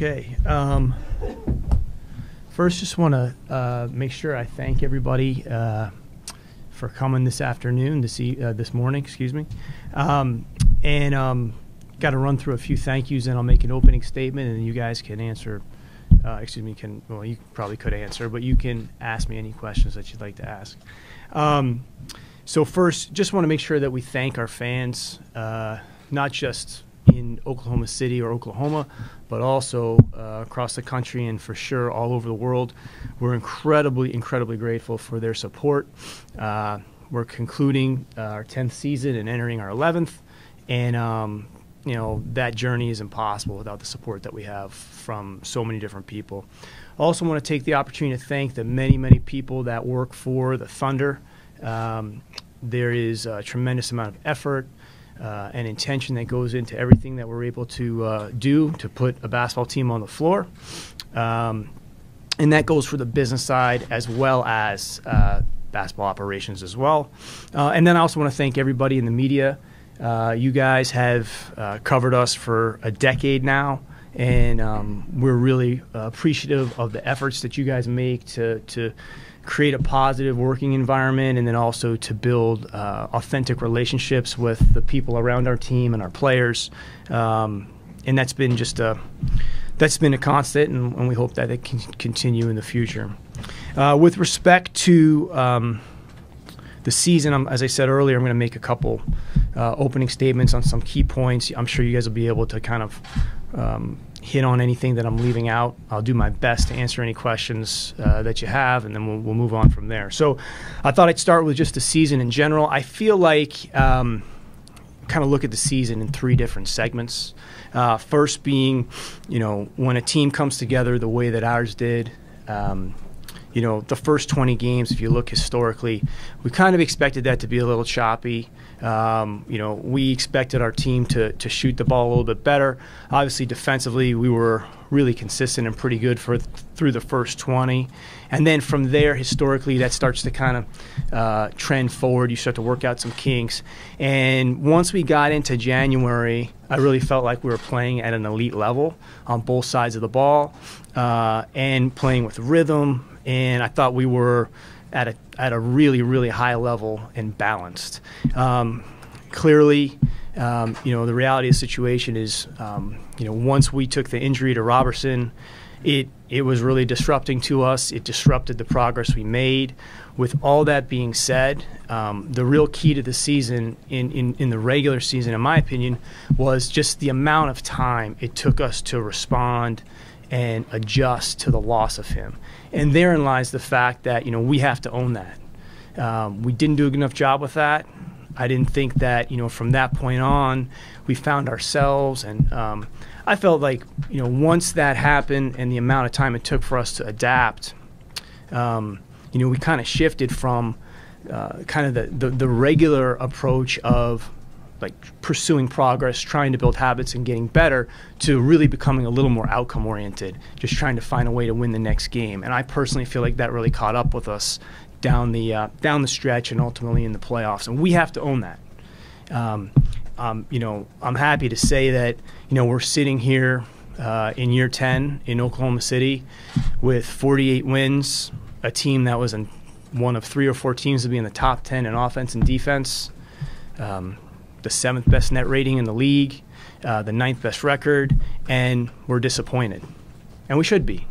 Okay. First, just want to make sure I thank everybody for coming this afternoon, this morning, excuse me. Got to run through a few thank yous, and I'll make an opening statement, and you guys can answer. Well, you probably could answer, but you can ask me any questions that you'd like to ask. So first, just want to make sure that we thank our fans, not just in Oklahoma City or Oklahoma, but also across the country and for sure all over the world. We're incredibly, incredibly grateful for their support. We're concluding our 10th season and entering our 11th, and you know, that journey is impossible without the support that we have from so many different people. Also want to take the opportunity to thank the many, many people that work for the Thunder. There is a tremendous amount of effort and intention that goes into everything that we're able to do to put a basketball team on the floor. And that goes for the business side as well as basketball operations as well. And then I also want to thank everybody in the media. You guys have covered us for a decade now, and we're really appreciative of the efforts that you guys make to create a positive working environment, and then also to build authentic relationships with the people around our team and our players. And that's been a constant, and we hope that it can continue in the future. With respect to the season, as I said earlier, I'm going to make a couple opening statements on some key points. I'm sure you guys will be able to kind of hit on anything that I'm leaving out. I'll do my best to answer any questions that you have, and then we'll move on from there. So I thought I'd start with just the season in general. I feel like kind of look at the season in three different segments. First being, you know, when a team comes together the way that ours did. You know, the first 20 games, if you look historically, we kind of expected that to be a little choppy. You know, we expected our team to shoot the ball a little bit better. Obviously, defensively, we were really consistent and pretty good through the first 20. And then from there, historically, that starts to kind of trend forward. You start to work out some kinks. And once we got into January, I really felt like we were playing at an elite level on both sides of the ball and playing with rhythm. And I thought we were at a really, really high level and balanced. Clearly, you know, the reality of the situation is, you know, once we took the injury to Robertson, it was really disrupting to us. It disrupted the progress we made. With all that being said, the real key to the season in the regular season, in my opinion, was just the amount of time it took us to respond and adjust to the loss of him. And therein lies the fact that, you know, we have to own that. We didn't do a good enough job with that. I didn't think that, you know, from that point on, we found ourselves. And I felt like, you know, once that happened and the amount of time it took for us to adapt, you know, we kind of shifted from kind of the regular approach of like pursuing progress, trying to build habits and getting better, to really becoming a little more outcome oriented, just trying to find a way to win the next game. And I personally feel like that really caught up with us down the stretch and ultimately in the playoffs. And we have to own that. You know, I'm happy to say that, you know, we're sitting here in year 10 in Oklahoma City with 48 wins, a team that was one of 3 or 4 teams to be in the top 10 in offense and defense. The 7th best net rating in the league, the 9th best record, and we're disappointed. And we should be.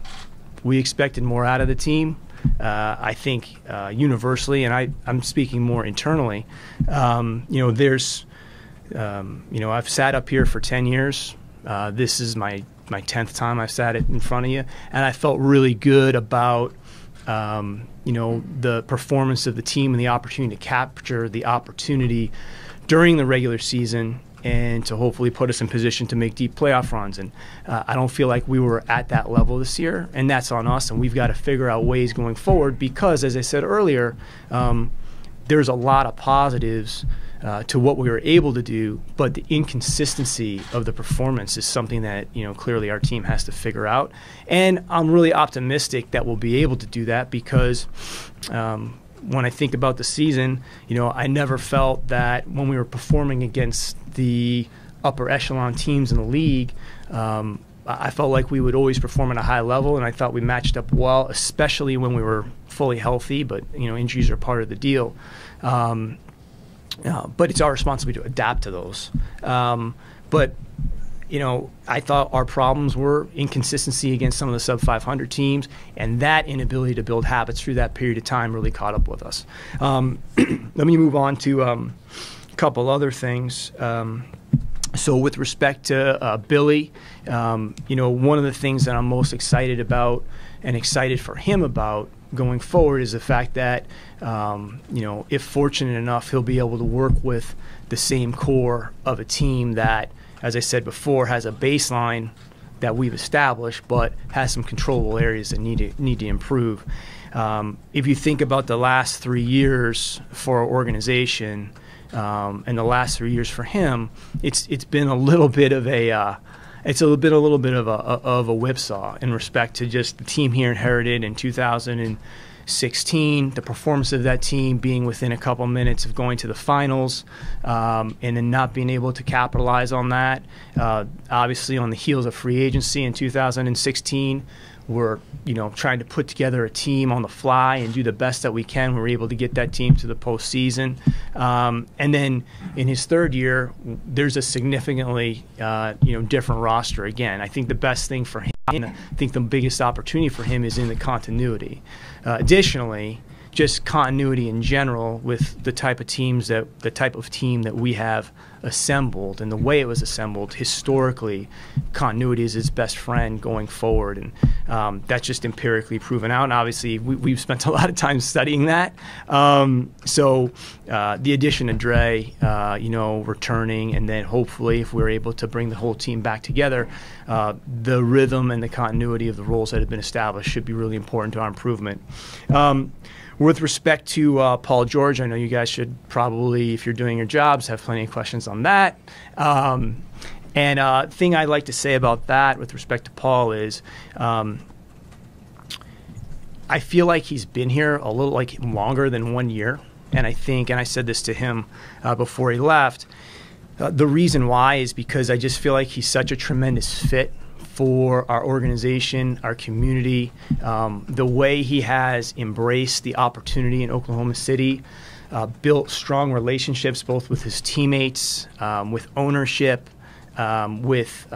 We expected more out of the team. I think universally, and I'm speaking more internally, you know, there's, you know, I've sat up here for 10 years. This is my 10th time I've sat in front of you, and I felt really good about, you know, the performance of the team and the opportunity to capture the opportunity during the regular season and to hopefully put us in position to make deep playoff runs. And I don't feel like we were at that level this year, and that's on us, and we've got to figure out ways going forward because, as I said earlier, there's a lot of positives to what we were able to do, but the inconsistency of the performance is something that, you know, clearly our team has to figure out. And I'm really optimistic that we'll be able to do that because when I think about the season, you know, I never felt that when we were performing against the upper echelon teams in the league, I felt like we would always perform at a high level, and I thought we matched up well, especially when we were fully healthy. But injuries are part of the deal. But it's our responsibility to adapt to those. But I thought our problems were inconsistency against some of the sub-500 teams, and that inability to build habits through that period of time really caught up with us. Let me move on to a couple other things. So with respect to Billy, one of the things that I'm most excited about and excited for him about going forward is the fact that, if fortunate enough, he'll be able to work with the same core of a team that, as I said before, has a baseline that we've established, but has some controllable areas that need to improve. If you think about the last 3 years for our organization and the last 3 years for him, it's been a little bit of a whipsaw in respect to just the team he inherited in 2016, the performance of that team being within a couple minutes of going to the finals, and then not being able to capitalize on that. Obviously, on the heels of free agency in 2016, we're trying to put together a team on the fly and do the best that we can. We were able to get that team to the postseason, and then in his third year, there's a significantly different roster. Again, I think the best thing for him, I think the biggest opportunity for him is in the continuity. Additionally, just continuity in general with the type of team that we have assembled and the way it was assembled historically. Continuity is his best friend going forward, and that's just empirically proven out. And obviously, we've spent a lot of time studying that. So the addition of Dre, returning, and then hopefully, if we're able to bring the whole team back together, the rhythm and the continuity of the roles that have been established should be really important to our improvement. With respect to Paul George, I know you guys should probably, if you're doing your jobs, have plenty of questions on that. And thing I'd like to say about that with respect to Paul is I feel like he's been here a little longer than 1 year. And I think, and I said this to him before he left, the reason why is because I just feel like he's such a tremendous fit for our organization, our community, the way he has embraced the opportunity in Oklahoma City, built strong relationships both with his teammates, with ownership, with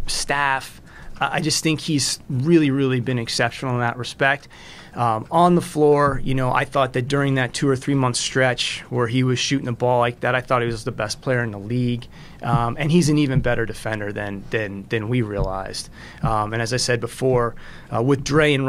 staff. I just think he's really, really been exceptional in that respect. On the floor, I thought that during that 2 or 3 month stretch where he was shooting the ball like that, I thought he was the best player in the league. And he's an even better defender than we realized. And as I said before, with Dre and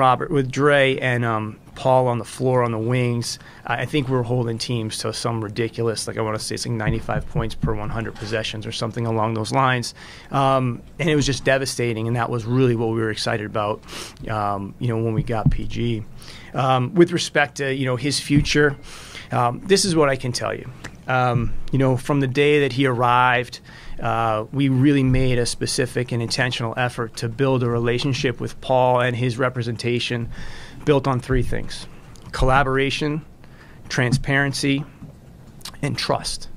Paul on the floor on the wings, I think we're holding teams to some ridiculous, I want to say it's 95 points per 100 possessions or something along those lines. And it was just devastating, and that was really what we were excited about, when we got PG. With respect to, his future, this is what I can tell you. From the day that he arrived, we really made a specific and intentional effort to build a relationship with Paul and his representation built on 3 things: collaboration, transparency, and trust.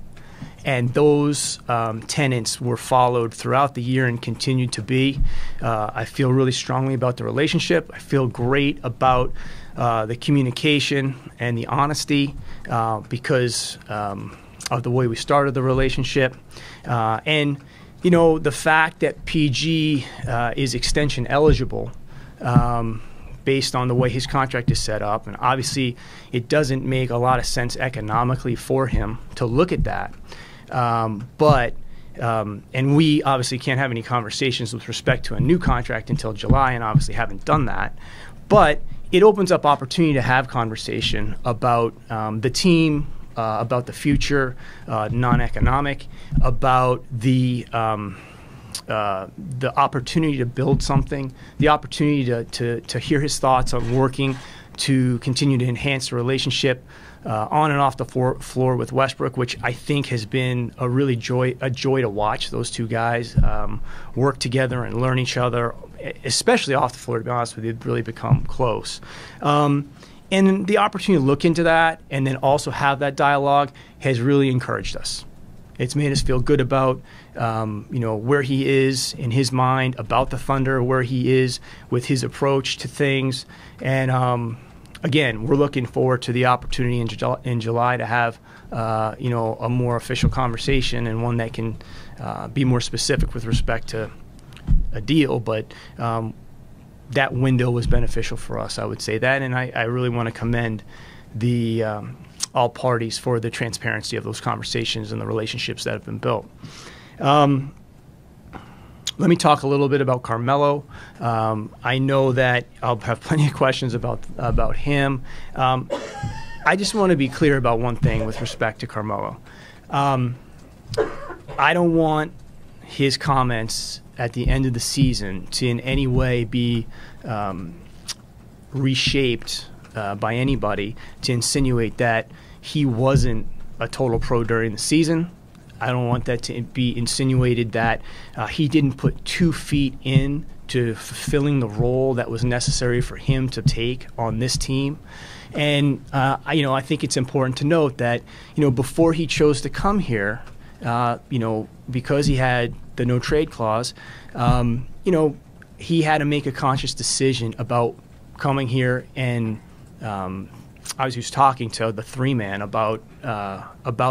And those tenets were followed throughout the year and continued to be. I feel really strongly about the relationship. I feel great about the communication and the honesty because of the way we started the relationship. And, the fact that PG is extension eligible based on the way his contract is set up. And obviously, it doesn't make a lot of sense economically for him to look at that. And we obviously can't have any conversations with respect to a new contract until July, and obviously haven't done that. But it opens up opportunity to have conversation about the team, about the future, non-economic, about the opportunity to build something, the opportunity to hear his thoughts on working to continue to enhance the relationship on and off the floor with Westbrook, which I think has been a really joy to watch those two guys work together and learn each other, especially off the floor. To be honest with you, they've really become close. And the opportunity to look into that and then also have that dialogue has really encouraged us. It's made us feel good about, where he is in his mind about the Thunder, where he is with his approach to things. And, again, we're looking forward to the opportunity in July to have, a more official conversation and one that can be more specific with respect to a deal. But that window was beneficial for us, I would say that. And I really want to commend the all parties for the transparency of those conversations and the relationships that have been built. Let me talk a little bit about Carmelo. I know that I'll have plenty of questions about him. I just want to be clear about one thing with respect to Carmelo. I don't want his comments at the end of the season to in any way be reshaped by anybody to insinuate that he wasn't a total pro during the season. I don't want that to be insinuated that he didn't put 2 feet in to fulfilling the role that was necessary for him to take on this team. And, I think it's important to note that, before he chose to come here, because he had the no trade clause, he had to make a conscious decision about coming here. And I was talking to the 3-man about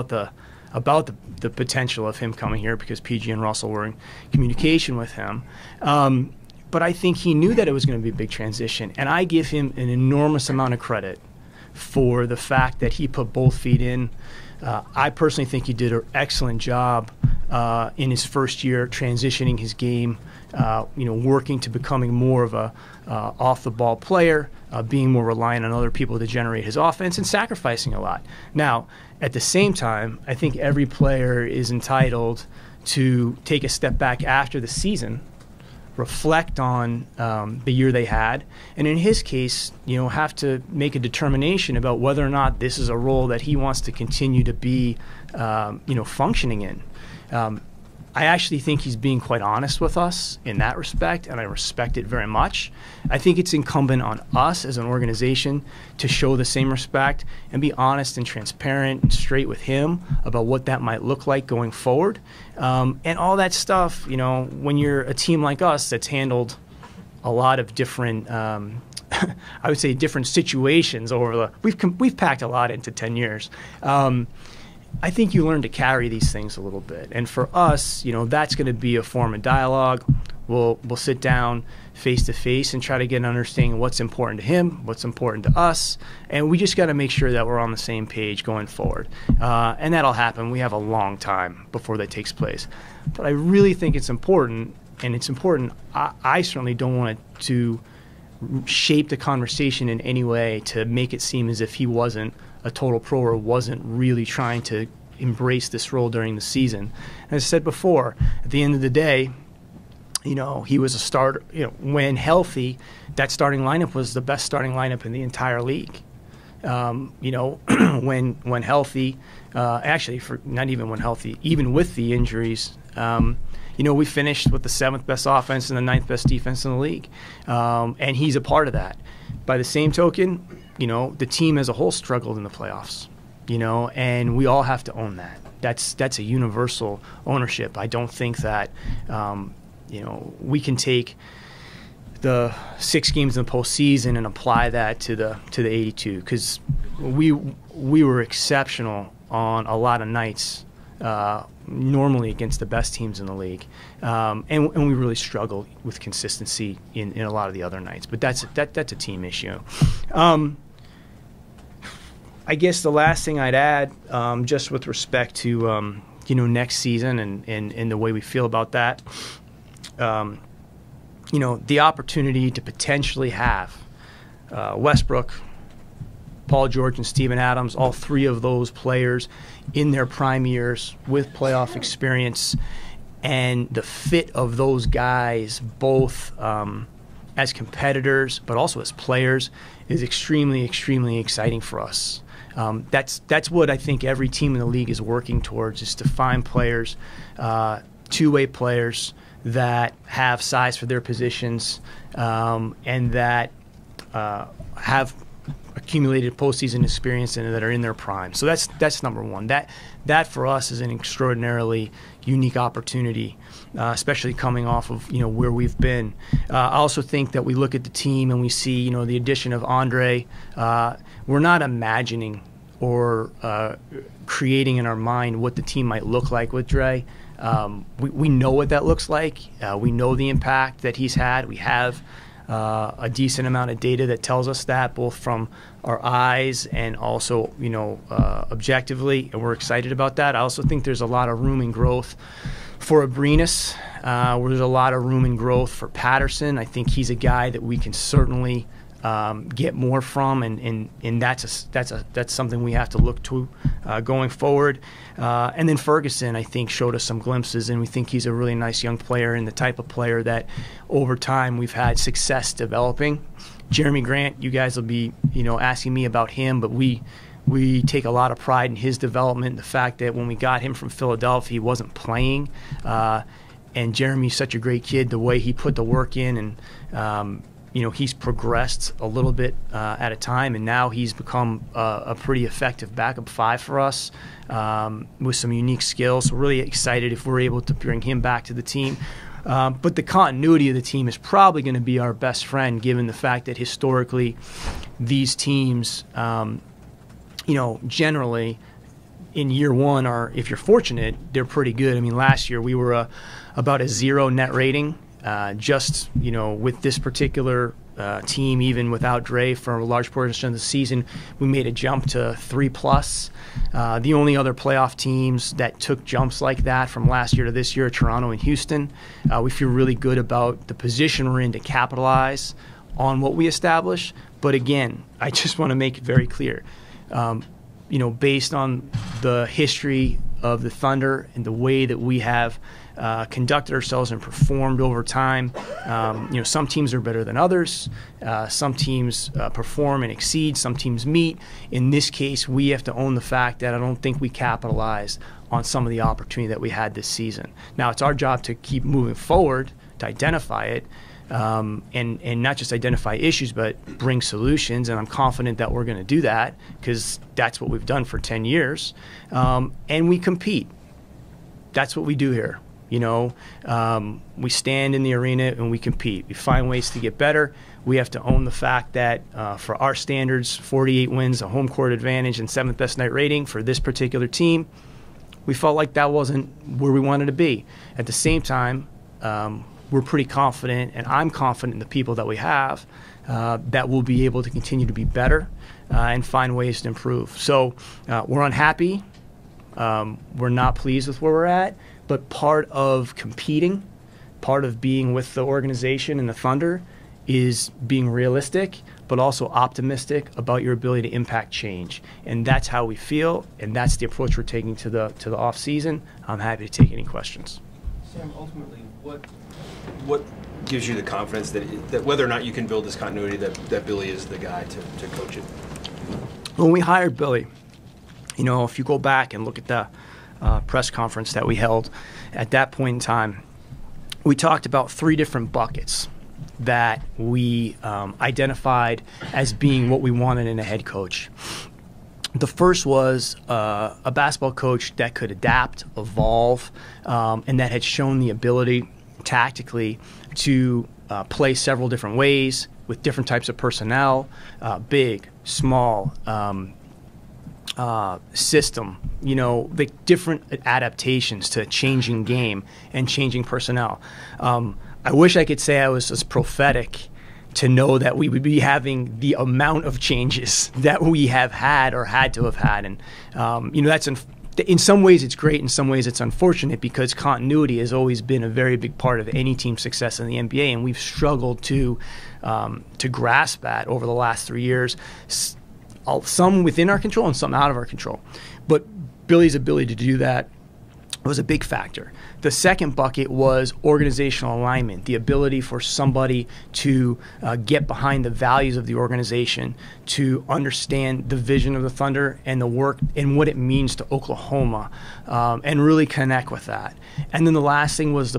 the potential of him coming here because PG and Russell were in communication with him. But I think he knew that it was going to be a big transition, and I give him an enormous amount of credit for the fact that he put both feet in. I personally think he did an excellent job in his first year transitioning his game, working to becoming more of a off-the-ball player, being more reliant on other people to generate his offense, and sacrificing a lot. Now, at the same time, I think every player is entitled to take a step back after the season, reflect on the year they had, and in his case, have to make a determination about whether or not this is a role that he wants to continue to be, functioning in. I actually think he's being quite honest with us in that respect, and I respect it very much. I think it's incumbent on us as an organization to show the same respect and be honest and transparent and straight with him about what that might look like going forward. And all that stuff, when you're a team like us that's handled a lot of different, I would say different situations over we've packed a lot into 10 years. I think you learn to carry these things a little bit. And for us, that's going to be a form of dialogue. We'll sit down face to face and try to get an understanding of what's important to him, what's important to us. And we just got to make sure that we're on the same page going forward. And that'll happen. We have a long time before that takes place. But I really think it's important, and it's important. I certainly don't want it to shape the conversation in any way to make it seem as if he wasn't a total pro or wasn't really trying to embrace this role during the season. As I said before, at the end of the day, he was a starter. When healthy, that starting lineup was the best starting lineup in the entire league. When healthy, not even when healthy, even with the injuries, we finished with the 7th best offense and the 9th best defense in the league. And he's a part of that. By the same token, the team as a whole struggled in the playoffs, and we all have to own that. That's a universal ownership. I don't think that, we can take the 6 games in the postseason and apply that to the 82, because we were exceptional on a lot of nights, normally against the best teams in the league, and we really struggled with consistency in a lot of the other nights. But that's a team issue. I guess the last thing I'd add, just with respect to next season and the way we feel about that, the opportunity to potentially have Westbrook, Paul George, and Steven Adams, all 3 of those players in their prime years with playoff experience, and the fit of those guys both as competitors but also as players is extremely, extremely exciting for us. That's what I think every team in the league is working towards, is to find players, two-way players that have size for their positions, and that have accumulated postseason experience and that are in their prime. So that's number one. That for us is an extraordinarily unique opportunity, especially coming off of where we've been. I also think that we look at the team and we see the addition of Andre. We're not imagining or creating in our mind what the team might look like with Dre. We know what that looks like. We know the impact that he's had. We have a decent amount of data that tells us that, both from our eyes and also objectively, and we're excited about that. I also think there's a lot of room and growth for Abrinas, where there's a lot of room and growth for Patterson. I think he's a guy that we can certainly get more from, and that's something we have to look to going forward. And then Ferguson, I think, showed us some glimpses, and we think he's a really nice young player and the type of player that over time we've had success developing. Jeremy Grant, you guys will be asking me about him, but we take a lot of pride in his development. The fact that when we got him from Philadelphia, he wasn't playing, and Jeremy's such a great kid. The way he put the work in, and he's progressed a little bit at a time, and now he's become a pretty effective backup five for us with some unique skills. So really excited if we're able to bring him back to the team. But the continuity of the team is probably going to be our best friend, given the fact that historically these teams, generally in year one are, if you're fortunate, they're pretty good. I mean, last year we were about a 0 net rating. With this particular team, even without Dre for a large portion of the season, we made a jump to 3+. The only other playoff teams that took jumps like that from last year to this year are Toronto and Houston. We feel really good about the position we're in to capitalize on what we establish. But again, I just want to make it very clear, based on the history of the Thunder and the way that we have conducted ourselves and performed over time. Some teams are better than others. Some teams perform and exceed. Some teams meet. In this case, we have to own the fact that I don't think we capitalized on some of the opportunity that we had this season. Now, it's our job to keep moving forward, to identify it, and not just identify issues, but bring solutions. And I'm confident that we're going to do that because that's what we've done for 10 years. And we compete. That's what we do here. We stand in the arena and we compete. We find ways to get better. We have to own the fact that for our standards, 48 wins, a home court advantage, and 7th best night rating for this particular team, we felt like that wasn't where we wanted to be. At the same time, we're pretty confident, and I'm confident in the people that we have, that we'll be able to continue to be better and find ways to improve. So we're unhappy. We're not pleased with where we're at. But part of competing, part of being with the organization and the Thunder is being realistic, but also optimistic about your ability to impact change. And that's how we feel, and that's the approach we're taking to the off season. I'm happy to take any questions. Sam, ultimately, what gives you the confidence that whether or not you can build this continuity, that Billy is the guy to coach it? When we hired Billy, if you go back and look at the press conference that we held at that point in time, we talked about 3 different buckets that we identified as being what we wanted in a head coach. The first was a basketball coach that could adapt, evolve, and that had shown the ability tactically to play several different ways with different types of personnel, big, small, system, the different adaptations to changing game and changing personnel. I wish I could say I was as prophetic to know that we would be having the amount of changes that we have had or had to have had. And, that's in some ways it's great, in some ways it's unfortunate, because continuity has always been a very big part of any team's success in the NBA, and we've struggled to grasp that over the last 3 years. Some within our control and some out of our control. But Billy's ability to do that was a big factor. The second bucket was organizational alignment, the ability for somebody to get behind the values of the organization, to understand the vision of the Thunder and the work and what it means to Oklahoma, and really connect with that. And then the last thing was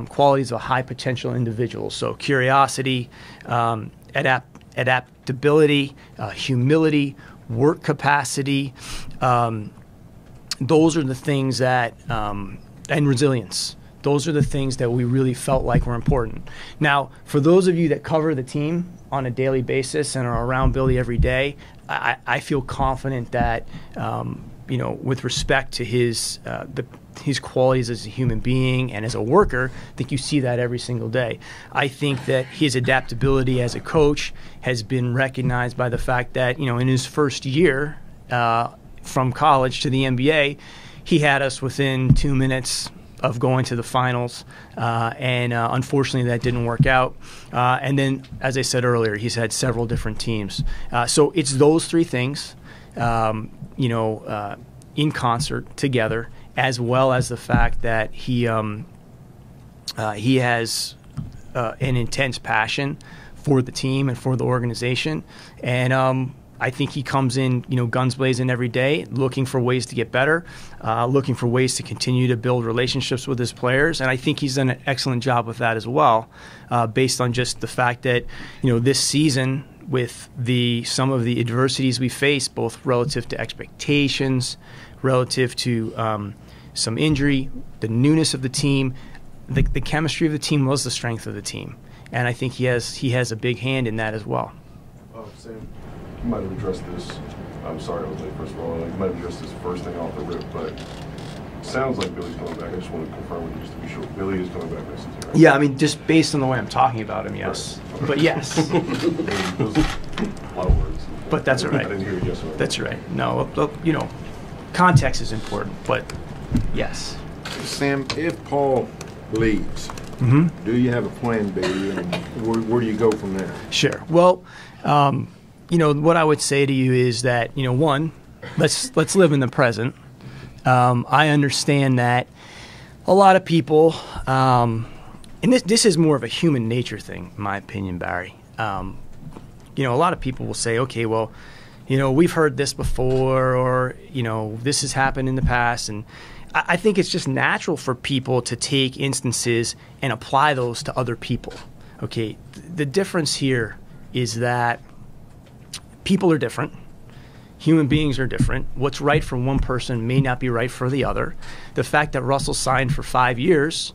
qualities of high potential individuals. So curiosity, adaptability, humility, work capacity. Those are the things that, and resilience. Those are the things that we really felt like were important. Now, for those of you that cover the team on a daily basis and are around Billy every day, I feel confident that, with respect to his qualities as a human being and as a worker, I think you see that every single day. I think that his adaptability as a coach has been recognized by the fact that, in his first year from college to the NBA, he had us within 2 minutes of going to the finals, and unfortunately that didn't work out. And then, as I said earlier, he's had several different teams. So it's those three things, in concert together, as well as the fact that he has an intense passion for the team and for the organization. And I think he comes in, guns blazing every day, looking for ways to get better, looking for ways to continue to build relationships with his players. And I think he's done an excellent job with that as well, based on just the fact that, this season, with some of the adversities we faced, both relative to expectations, relative to some injury, the newness of the team, the chemistry of the team was the strength of the team. And I think he has a big hand in that as well. Sam, you might have addressed this. I'm sorry I was late, first of all. You might have addressed this first thing off the rip, but it sounds like Billy's coming back. I just want to confirm with you just to be sure. Billy is coming back next season, right? Yeah, I mean, just based on the way I'm talking about him, yes. Right. Okay. But yes. Those a lot of words. But that's all right. I didn't hear you yes or no. That's right. No, context is important, but yes. Sam, if Paul leaves, do you have a plan B, and where do you go from there? Sure. Well, what I would say to you is that, one, let's live in the present. I understand that a lot of people, and this is more of a human nature thing, in my opinion, Barry. A lot of people will say, okay, well, we've heard this before, or, this has happened in the past. And I think it's just natural for people to take instances and apply those to other people. Okay, the difference here is that people are different. Human beings are different. What's right for one person may not be right for the other. The fact that Russell signed for 5 years,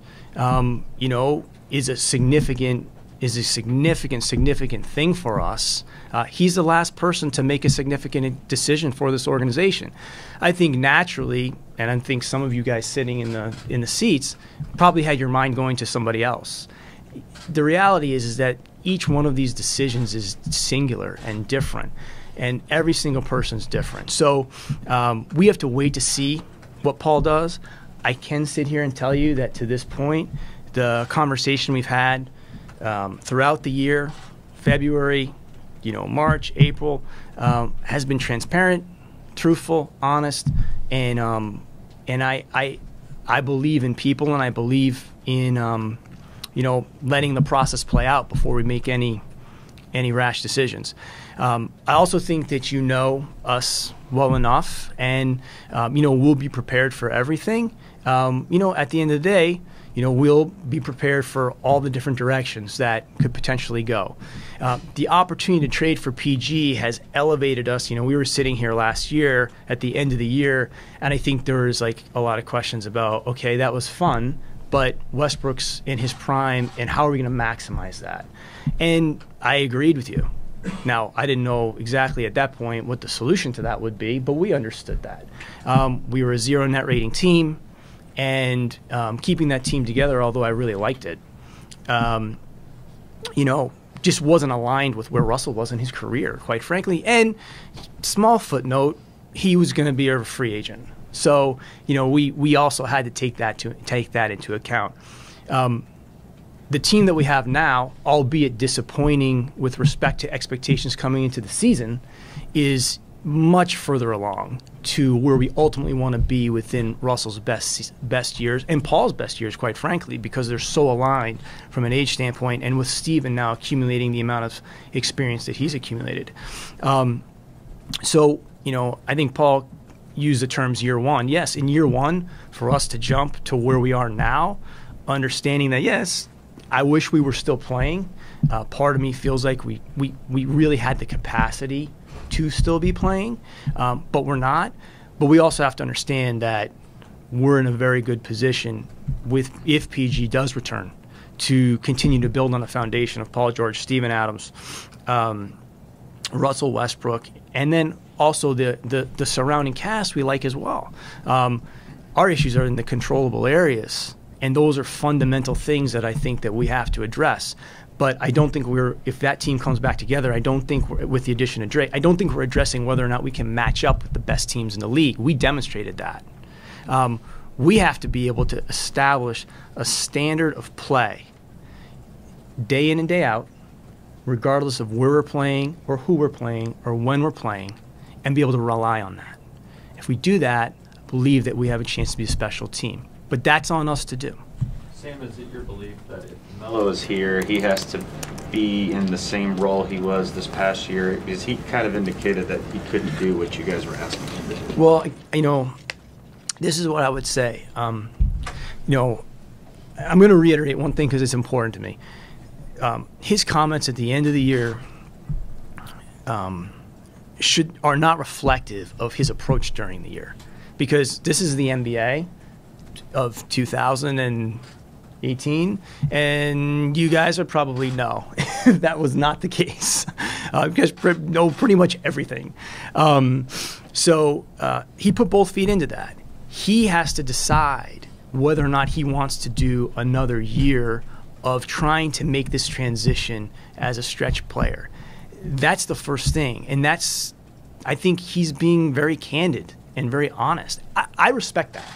is a significant thing for us. He's the last person to make a significant decision for this organization. I think naturally, and I think some of you guys sitting in the seats probably had your mind going to somebody else. The reality is that each one of these decisions is singular and different, and every single person's different. So we have to wait to see what Paul does. I can sit here and tell you that to this point, the conversation we've had throughout the year, February, March, April, has been transparent, truthful, honest, and I believe in people, and I believe in letting the process play out before we make any rash decisions. I also think that us well enough, and we'll be prepared for everything. At the end of the day, we'll be prepared for all the different directions that could potentially go. The opportunity to trade for PG has elevated us. We were sitting here last year at the end of the year, and I think there was a lot of questions about, okay, that was fun, but Westbrook's in his prime, and how are we going to maximize that? And I agreed with you. Now, I didn't know exactly at that point what the solution to that would be, but we understood that. We were a 0 net rating team. And keeping that team together, although I really liked it, just wasn't aligned with where Russell was in his career, quite frankly. And small footnote, he was going to be a free agent. So, we also had to take that into account. The team that we have now, albeit disappointing with respect to expectations coming into the season, is much further along to where we ultimately want to be within Russell's best years and Paul's best years, quite frankly, because they're so aligned from an age standpoint, and with Steven now accumulating the amount of experience that he's accumulated. So, I think Paul used the terms year one. Yes, in year one, for us to jump to where we are now, understanding that, yes, I wish we were still playing, Part of me feels like we really had the capacity to still be playing, but we're not. But we also have to understand that we're in a very good position if PG does return to continue to build on the foundation of Paul George, Steven Adams, Russell Westbrook, and then also the surrounding cast we like as well. Our issues are in the controllable areas, and those are fundamental things that I think that we have to address. But I don't think if that team comes back together, I don't think with the addition of Drake, I don't think we're addressing whether or not we can match up with the best teams in the league. We demonstrated that. We have to be able to establish a standard of play day in and day out, regardless of where we're playing or who we're playing or when we're playing, and be able to rely on that. If we do that, I believe that we have a chance to be a special team. But that's on us to do. Sam, is it your belief that if Melo is here, he has to be in the same role he was this past year? Because he kind of indicated that he couldn't do what you guys were asking him to do. Well, this is what I would say. I'm going to reiterate one thing because it's important to me. His comments at the end of the year are not reflective of his approach during the year, because this is the NBA of 2018, and you guys would probably know that was not the case. You guys know pretty much everything. So he put both feet into that. He has to decide whether or not he wants to do another year of trying to make this transition as a stretch player. That's the first thing. And I think he's being very candid and very honest. I respect that.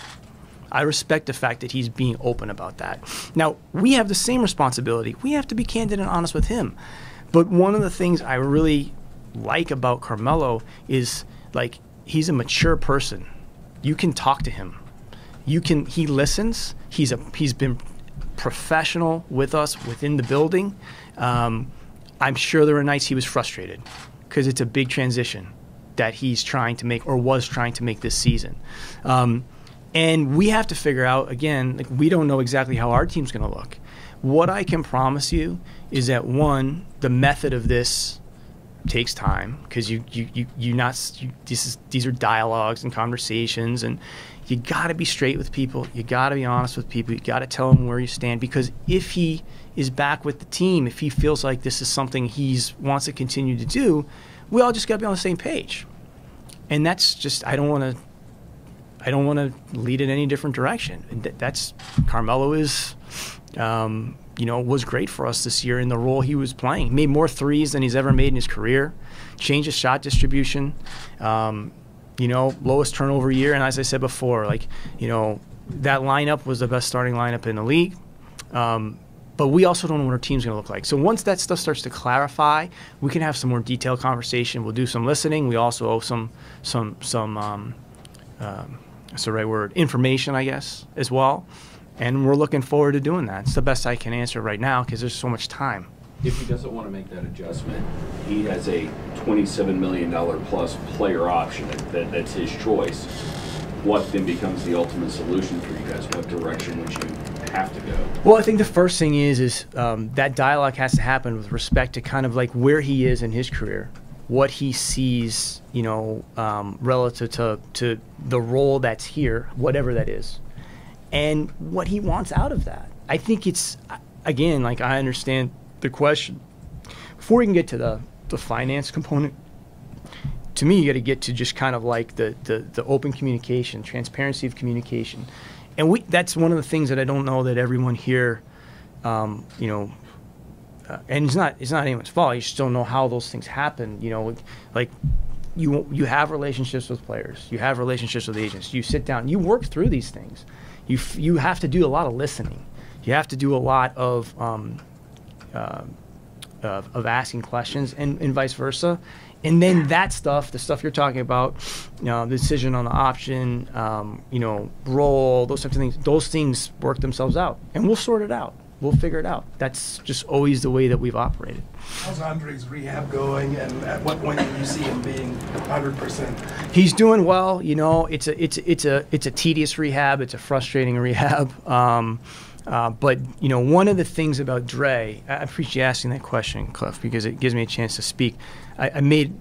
I respect the fact that he's being open about that. Now, we have the same responsibility. We have to be candid and honest with him. But one of the things I really like about Carmelo is, like, he's a mature person. You can talk to him. He listens. He's been professional with us within the building. I'm sure there were nights he was frustrated because it's a big transition that he's trying to make or was trying to make this season. And we have to figure out, again, like, we don't know exactly how our team's going to look. What I can promise you is that, one, the method of this takes time, because these are dialogues and conversations, and you got to be straight with people. You got to be honest with people. You got to tell them where you stand, because if he is back with the team, if he feels like this is something he wants to continue to do, we all just got to be on the same page. And that's just, I don't want to lead in any different direction. And that's Carmelo is, was great for us this year in the role he was playing. He made more threes than he's ever made in his career. Changed his shot distribution. Lowest turnover year. And as I said before, that lineup was the best starting lineup in the league. But we also don't know what our team's going to look like. So once that stuff starts to clarify, we can have some more detailed conversation. We'll do some listening. We also owe some that's the right word, information, I guess, as well. And we're looking forward to doing that. It's the best I can answer right now because there's so much time. If he doesn't want to make that adjustment, he has a $27 million plus player option that's his choice. What then becomes the ultimate solution for you guys? What direction would you have to go? Well, I think the first thing is that dialogue has to happen with respect to kind of like where he is in his career, what he sees, relative to the role that's here, whatever that is, and what he wants out of that. I think it's, again, like, I understand the question. Before we can get to the finance component, to me, you got to get to just kind of like the open communication, transparency of communication. And that's one of the things that I don't know that everyone here, and it's not anyone's fault. You just don't know how those things happen. Like you have relationships with players, you have relationships with agents. You sit down, you work through these things. You have to do a lot of listening. You have to do a lot of asking questions, and vice versa. And then that stuff, the stuff you're talking about, the decision on the option, role, those types of things, those things work themselves out. And we'll sort it out. We'll figure it out. That's just always the way that we've operated. How's Andre's rehab going, and at what point do you see him being 100%? He's doing well. It's a tedious rehab. It's a frustrating rehab. But you know, one of the things about Dre, I appreciate you asking that question, Cliff, because it gives me a chance to speak. I made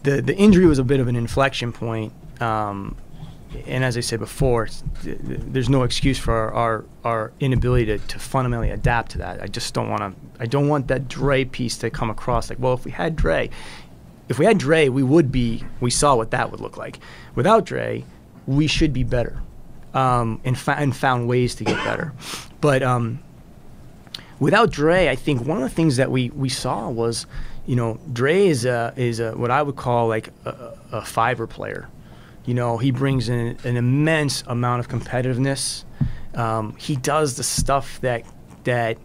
the injury was a bit of an inflection point, and as I said before, there's no excuse for our inability to fundamentally adapt to that. I just don't want to. I don't want that Dre piece to come across like, well, if we had Dre, we saw what that would look like. Without Dre, we should be better, and found ways to get better. But without Dre, I think one of the things that we saw was, you know, Dre is a what I would call like a fiber player. You know, he brings in an immense amount of competitiveness. He does the stuff that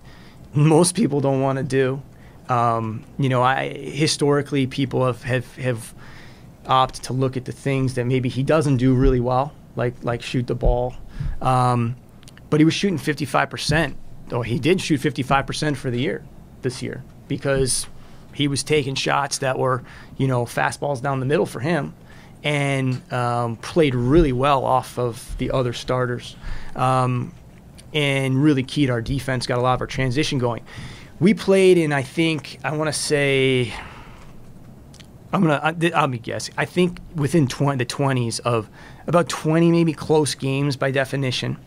most people don't want to do. You know, historically people have opted to look at the things that maybe he doesn't do really well, like shoot the ball. But he was shooting 55%. Oh, he did shoot 55% for the year this year because he was taking shots that were, you know, fastballs down the middle for him, and played really well off of the other starters, and really keyed our defense, got a lot of our transition going. We played in, I think, I want to say, I'll be guessing, I think within the 20s of about 20 maybe close games by definition.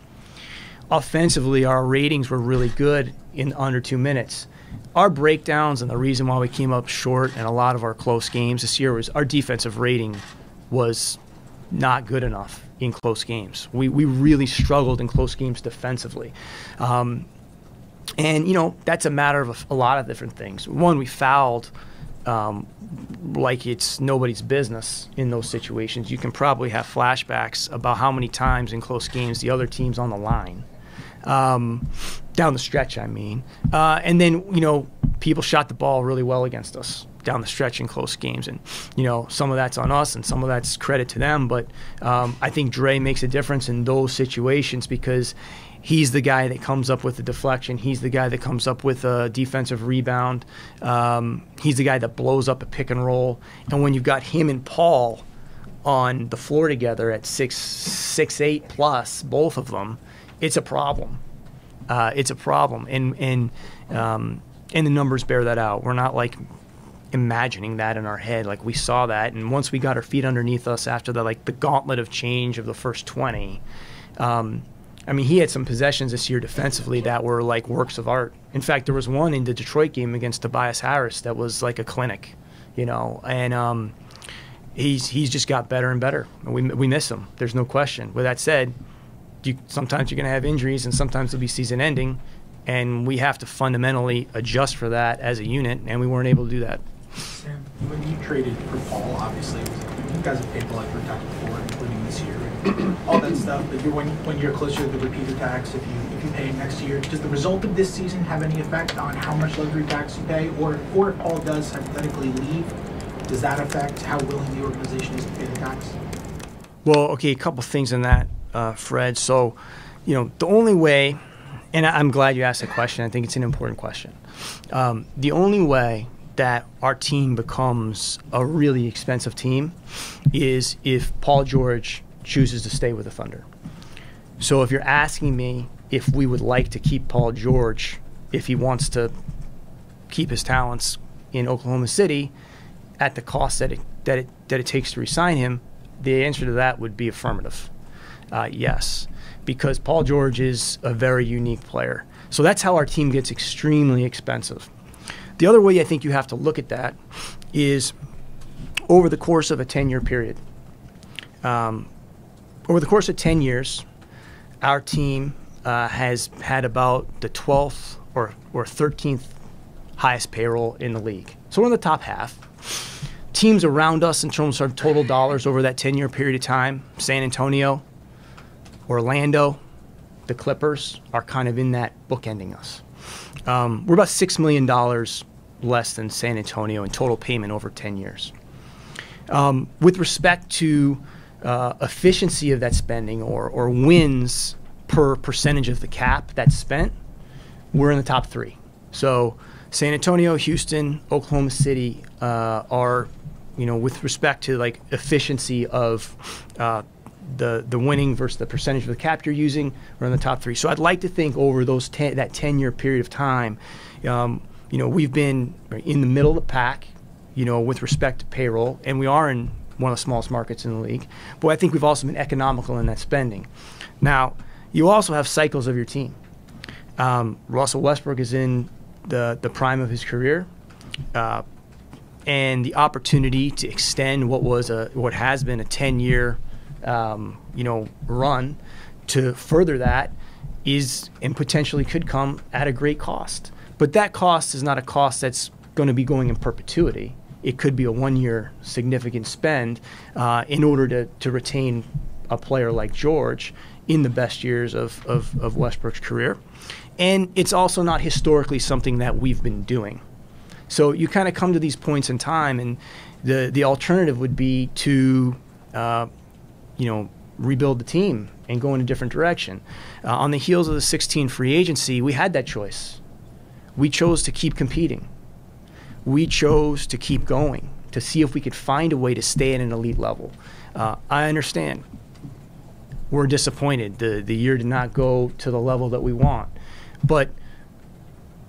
Offensively, our ratings were really good in under 2 minutes. Our breakdowns and the reason why we came up short in a lot of our close games this year was our defensive rating was not good enough in close games. We really struggled in close games defensively. And, you know, that's a matter of a lot of different things. One, we fouled like it's nobody's business in those situations. You can probably have flashbacks about how many times in close games the other team's on the line. Down the stretch, I mean. And then, you know, people shot the ball really well against us down the stretch in close games. And, you know, some of that's on us and some of that's credit to them. But I think Dre makes a difference in those situations because he's the guy that comes up with the deflection. He's the guy that comes up with a defensive rebound. He's the guy that blows up a pick and roll. And when you've got him and Paul on the floor together at 6'8" plus, both of them, it's a problem. It's a problem, and the numbers bear that out. We're not like imagining that in our head. Like we saw that, and once we got our feet underneath us after the gauntlet of change of the first 20. I mean, he had some possessions this year defensively that were like works of art. In fact, there was one in the Detroit game against Tobias Harris that was like a clinic, you know. And he's just got better and better. We miss him. There's no question. With that said, sometimes you're going to have injuries and sometimes it'll be season ending, and we have to fundamentally adjust for that as a unit, and we weren't able to do that. Sam, when you traded for Paul, obviously, you guys have paid a lot for tax before, including this year, and all that stuff, but when you're closer to the repeater tax, if you pay next year, does the result of this season have any effect on how much luxury tax you pay, or if Paul does hypothetically leave, does that affect how willing the organization is to pay the tax? Well, okay, a couple things on that. Fred, so, you know, the only way, and I'm glad you asked that question. I think it's an important question. The only way that our team becomes a really expensive team is if Paul George chooses to stay with the Thunder. So if you're asking me if we would like to keep Paul George, if he wants to keep his talents in Oklahoma City at the cost that it takes to re-sign him, the answer to that would be affirmative. Yes, because Paul George is a very unique player. So that's how our team gets extremely expensive. The other way I think you have to look at that is over the course of a 10-year period. Over the course of 10 years, our team has had about the 12th or 13th highest payroll in the league. So we're in the top half. Teams around us in terms of total dollars over that 10-year period of time, San Antonio, Orlando, the Clippers are kind of in that bookending us. We're about $6 million less than San Antonio in total payment over 10 years. With respect to efficiency of that spending or wins per percentage of the cap that's spent, we're in the top 3. So San Antonio, Houston, Oklahoma City are, you know, with respect to like efficiency of the winning versus the percentage of the cap you're using, we're in the top 3. So I'd like to think over that 10-year period of time, we've been in the middle of the pack, with respect to payroll, and we are in one of the smallest markets in the league. But I think we've also been economical in that spending. Now, you also have cycles of your team. Russell Westbrook is in the prime of his career, and the opportunity to extend what has been a 10-year run to further that is and potentially could come at a great cost. But that cost is not a cost that's going to be going in perpetuity. It could be a 1-year significant spend in order to retain a player like George in the best years of Westbrook's career. And it's also not historically something that we've been doing. So you kind of come to these points in time, and the alternative would be to rebuild the team and go in a different direction. On the heels of the 16 free agency, we had that choice. We chose to keep competing. We chose to keep going, to see if we could find a way to stay at an elite level. I understand. We're disappointed. The year did not go to the level that we want. But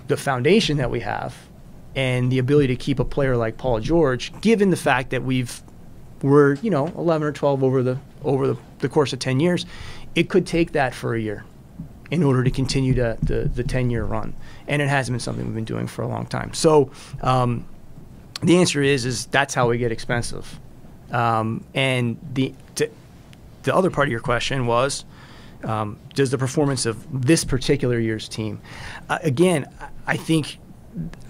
the foundation that we have and the ability to keep a player like Paul George, given the fact that we're 11 or 12 over the course of 10 years, it could take that for a year in order to continue the 10-year run. And it hasn't been something we've been doing for a long time. So the answer is that's how we get expensive. And the other part of your question was, does the performance of this particular year's team, again, I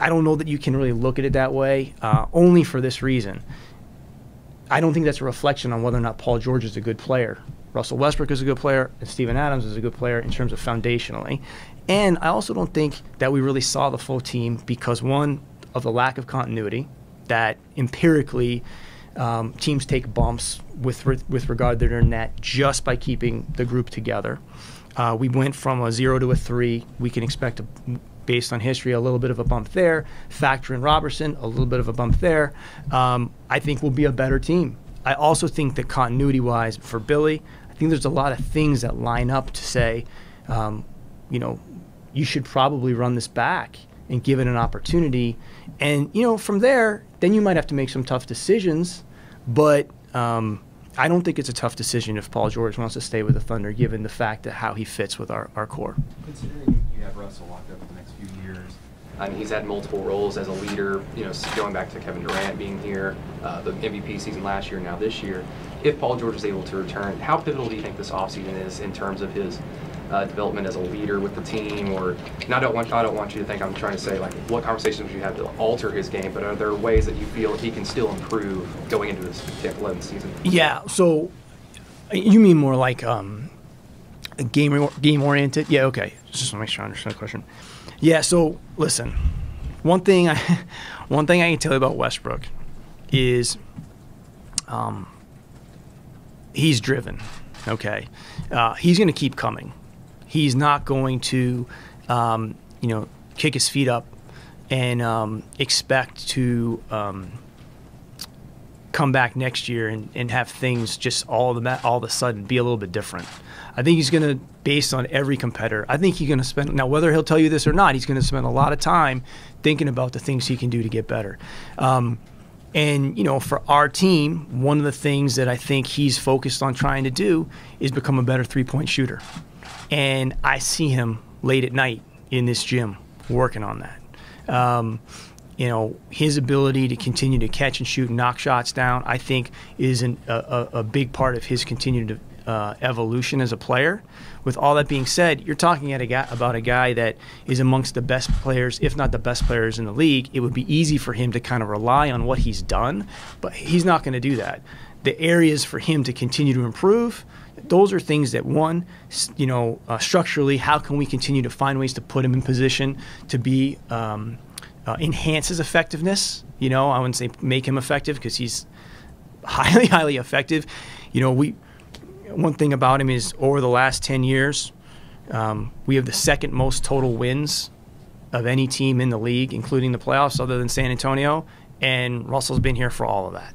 don't know that you can really look at it that way, only for this reason. I don't think that's a reflection on whether or not Paul George is a good player. Russell Westbrook is a good player, and Steven Adams is a good player in terms of foundationally. And I also don't think that we really saw the full team because, one, of the lack of continuity, that empirically teams take bumps with regard to their net just by keeping the group together. We went from a 0 to a 3. We can expect, based on history, a little bit of a bump there. Factor in Robertson, a little bit of a bump there. I think we'll be a better team. I also think that continuity-wise for Billy, I think there's a lot of things that line up to say, you should probably run this back and give it an opportunity. And, from there, then you might have to make some tough decisions. But I don't think it's a tough decision if Paul George wants to stay with the Thunder, given the fact of how he fits with our core. Considering you have Russell locked up for the next few years, I mean, he's had multiple roles as a leader, going back to Kevin Durant being here, the MVP season last year, now this year. If Paul George is able to return, how pivotal do you think this offseason is in terms of his development as a leader with the team? Or, and I don't want you to think I'm trying to say, like, what conversations would you have to alter his game, but are there ways that you feel he can still improve going into this 11th season? Yeah, so you mean more like game-oriented? Yeah, okay. Just want to make sure I understand the question. Yeah, so listen, one thing I can tell you about Westbrook is he's driven, okay? He's going to keep coming. He's not going to, kick his feet up and expect to come back next year and have things just all of a sudden be a little bit different. I think he's going to, based on every competitor, I think he's going to spend, now whether he'll tell you this or not, he's going to spend a lot of time thinking about the things he can do to get better. And, for our team, one of the things that I think he's focused on trying to do is become a better three-point shooter. And I see him late at night in this gym working on that. His ability to continue to catch and shoot and knock shots down, I think, is a big part of his continued evolution as a player. With all that being said, you're talking about a guy that is amongst the best players, if not the best players in the league. It would be easy for him to kind of rely on what he's done, but he's not going to do that. The areas for him to continue to improve, those are things that, one, structurally, how can we continue to find ways to put him in position to be enhance his effectiveness? I wouldn't say make him effective because he's highly, highly effective. One thing about him is over the last 10 years, we have the second most total wins of any team in the league, including the playoffs, other than San Antonio, and Russell's been here for all of that.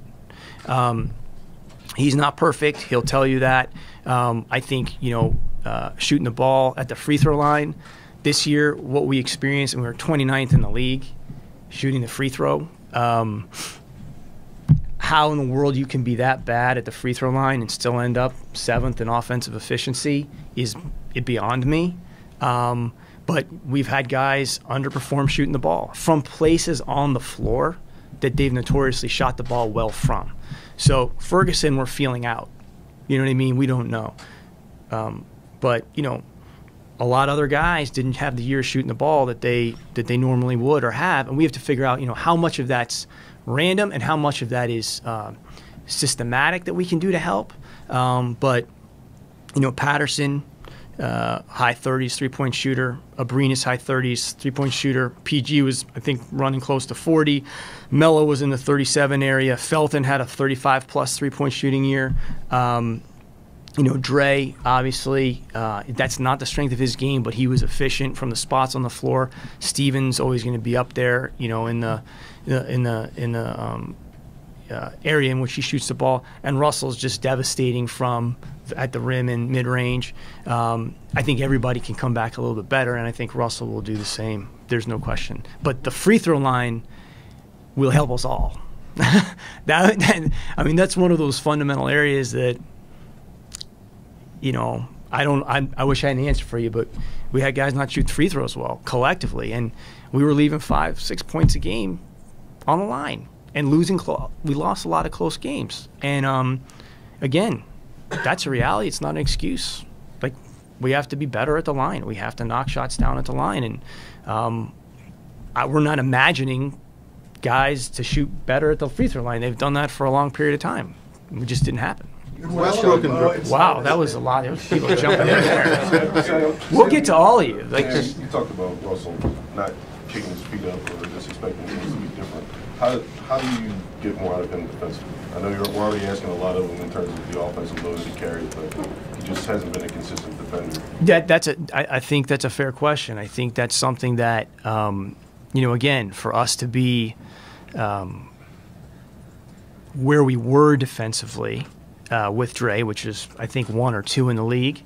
He's not perfect. He'll tell you that. I think, shooting the ball at the free throw line this year, what we experienced, and we were 29th in the league shooting the free throw. How in the world you can be that bad at the free throw line and still end up 7th in offensive efficiency is beyond me. But we've had guys underperform shooting the ball from places on the floor that they've notoriously shot the ball well from. So Ferguson, we're feeling out. You know what I mean? We don't know. But, a lot of other guys didn't have the year shooting the ball that they normally would or have, and we have to figure out, how much of that's random and how much of that is systematic that we can do to help. But, Patterson, high 30s3-point shooter. Abrinas, high 30s 3-point shooter. PG was, I think, running close to 40. Melo was in the 37 area. Felton had a 35-plus 3-point shooting year. Dre, obviously, that's not the strength of his game, but he was efficient from the spots on the floor. Stevens always going to be up there, in the area in which he shoots the ball. And Russell's just devastating from at the rim and mid-range. I think everybody can come back a little bit better, and I think Russell will do the same. There's no question. But the free throw line will help us all. That's one of those fundamental areas that, I wish I had an answer for you, but we had guys not shoot free throws well collectively, and we were leaving 5-6 points a game on the line and losing. We lost a lot of close games, and again, that's a reality. It's not an excuse. Like, we have to be better at the line. We have to knock shots down at the line, and we're not imagining guys to shoot better at the free throw line. They've done that for a long period of time. It just didn't happen. Wow, that was a lot. There was people jumping in there. We'll get to all of you. You talked about Russell not kicking his feet up or just expecting things to be different. How do you get more out of him defensively? I know we're already asking a lot of him in terms of the offensive load he carries, but he just hasn't been a consistent defender. I think that's a fair question. I think that's something that, again, for us to be where we were defensively, with Dre, which is, I think, 1 or 2 in the league.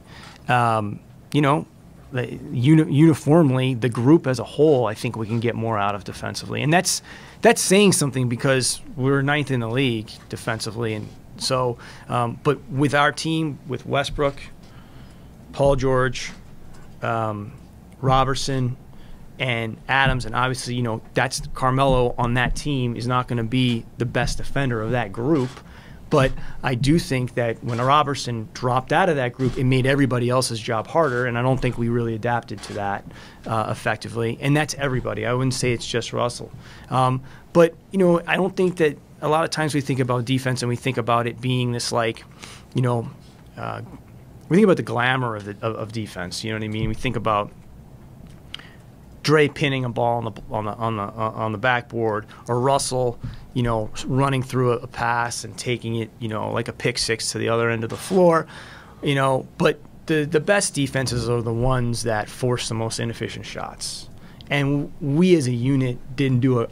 Uniformly, the group as a whole, I think we can get more out of defensively. And that's saying something because we're 9th in the league defensively. And so, but with our team, with Westbrook, Paul George, Robertson, and Adams, and obviously, that's Carmelo on that team is not going to be the best defender of that group. But I do think that when Robertson dropped out of that group, it made everybody else's job harder, and I don't think we really adapted to that effectively. And that's everybody. I wouldn't say it's just Russell. But, I don't think that a lot of times we think about defense and we think about it being this we think about the glamour of defense. You know what I mean? We think about Dre pinning a ball on the backboard, or Russell, running through a pass and taking it, like a pick six to the other end of the floor, But the best defenses are the ones that force the most inefficient shots, and we as a unit didn't do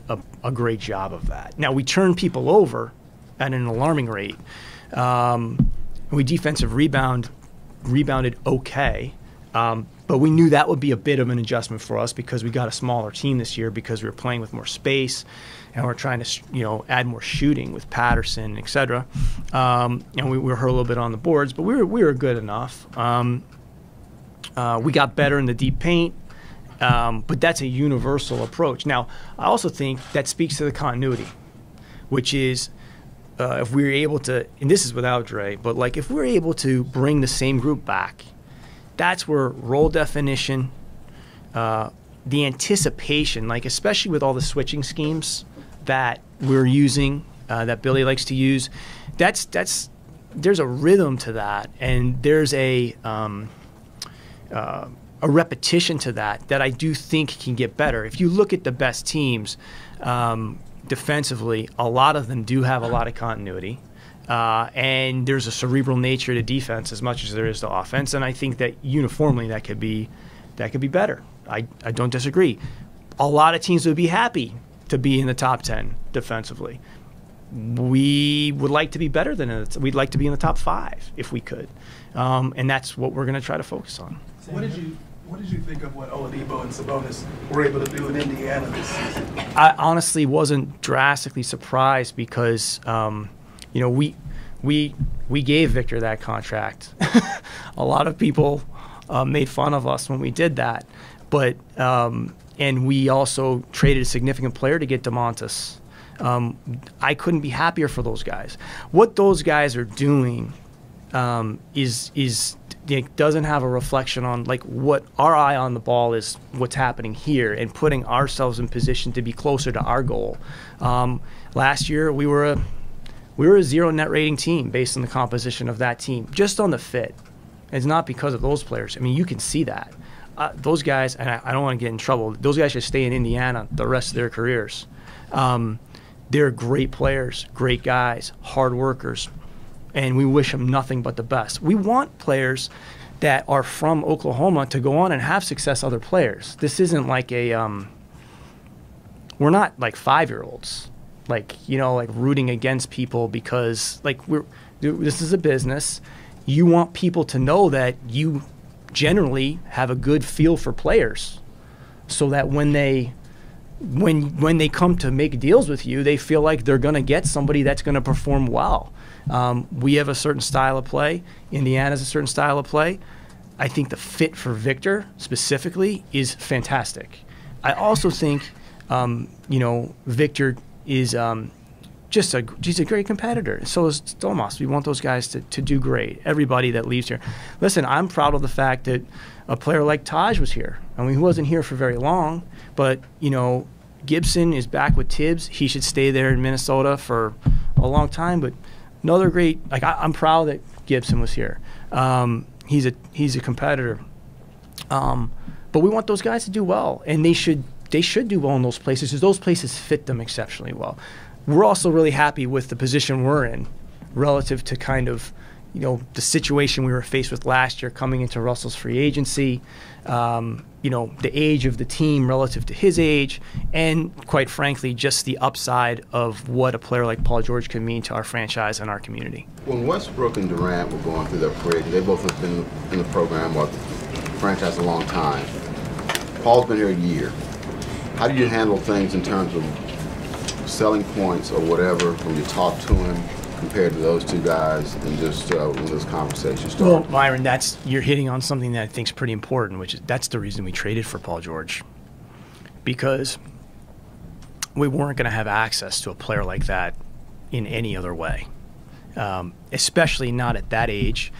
a great job of that. Now we turned people over at an alarming rate. We defensive rebounded okay. But we knew that would be a bit of an adjustment for us because we got a smaller team this year because we were playing with more space and we're trying to, add more shooting with Patterson, et cetera. And we were hurt a little bit on the boards, but we were good enough. We got better in the deep paint, but that's a universal approach. Now, I also think that speaks to the continuity, which is if we were able to, and this is without Dre, but if we're able to bring the same group back, that's where role definition, the anticipation, especially with all the switching schemes that we're using, that Billy likes to use, there's a rhythm to that, and there's a repetition to that I do think can get better. If you look at the best teams defensively, a lot of them do have a lot of continuity. And there's a cerebral nature to defense as much as there is to offense, and I think that uniformly that could be better. I don't disagree. A lot of teams would be happy to be in the top 10 defensively. we would like to be better than it. We'd like to be in the top 5 if we could, and that's what we're going to try to focus on. What did you think of what Oladipo and Sabonis were able to do in Indiana this season? I honestly wasn't drastically surprised because, we gave Victor that contract. A lot of people made fun of us when we did that, but and we also traded a significant player to get DeMontis. I couldn't be happier for those guys. What those guys are doing doesn't have a reflection on like what our eye on the ball is, what's happening here, and putting ourselves in position to be closer to our goal. Last year we were a 0 net rating team based on the composition of that team, just on the fit. It's not because of those players. I mean, you can see that. Those guys, and I don't want to get in trouble, those guys should stay in Indiana the rest of their careers. They're great players, great guys, hard workers, and we wish them nothing but the best. We want players that are from Oklahoma to go on and have success other players. This isn't like we're not like 5-year-olds, like rooting against people because this is a business. You want people to know that you generally have a good feel for players, so that when they come to make deals with you, they feel like they're going to get somebody that's going to perform well. We have a certain style of play. Indiana's a certain style of play. I think the fit for Victor specifically is fantastic. I also think, Victor is he's a great competitor. So is Tomas. We want those guys to do great. Everybody that leaves here. Listen, I'm proud of the fact that a player like Taj was here. I mean, he wasn't here for very long, but, Gibson is back with Tibbs. He should stay there in Minnesota for a long time. But another great, I'm proud that Gibson was here. He's a competitor. But we want those guys to do well, and they should do well in those places because those places fit them exceptionally well. We're also really happy with the position we're in relative to kind of, the situation we were faced with last year coming into Russell's free agency, the age of the team relative to his age, and quite frankly, just the upside of what a player like Paul George can mean to our franchise and our community. When Westbrook and Durant were going through their career, they both have been in the program or the franchise a long time. Paul's been here a year. How do you handle things in terms of selling points or whatever when you talk to him compared to those two guys and just when this conversation started? Well, Myron, you're hitting on something that I think is pretty important, which is that's the reason we traded for Paul George, because we weren't going to have access to a player like that in any other way, especially not at that age